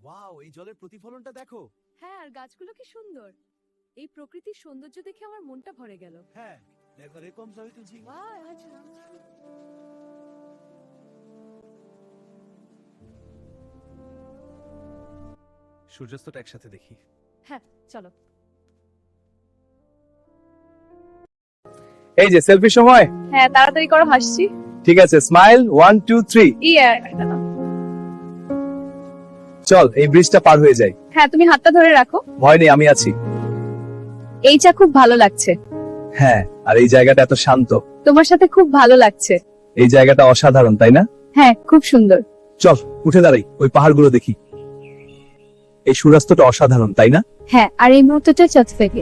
Wow, এই জলের প্রতিফলনটা দেখো। হ্যাঁ, আর গাছগুলো কি সুন্দর। এই প্রকৃতির সৌন্দর্য দেখে আমার মনটা ভরে গেল। হ্যাঁ, দেখো এরকম ছবি তুলছি। সূর্যাস্তটা একসাথে দেখি। হ্যাঁ, চলো। এই যে সেলফি সময়। হ্যাঁ, তাড়াতাড়ি করো, হাসছি। ঠিক আছে, স্মাইল 1 2 3। চল এই ব্রিজটা পার হয়ে যাই। হ্যাঁ, তুমি হাতটা ধরে রাখো। ভয় নেই, আমি আছি। এই চা খুব ভালো লাগছে। হ্যাঁ, আর এই জায়গাটা এত শান্ত। তোমার সাথে খুব ভালো লাগছে। এই জায়গাটা অসাধারণ, তাই না? হ্যাঁ, খুব সুন্দর। চল উঠে দাঁড়াই, ওই পাহাড়গুলো দেখি। এই সূর্যাস্তটা অসাধারণ, তাই না? হ্যাঁ, আর এই মুহূর্তটা চোখ থেকে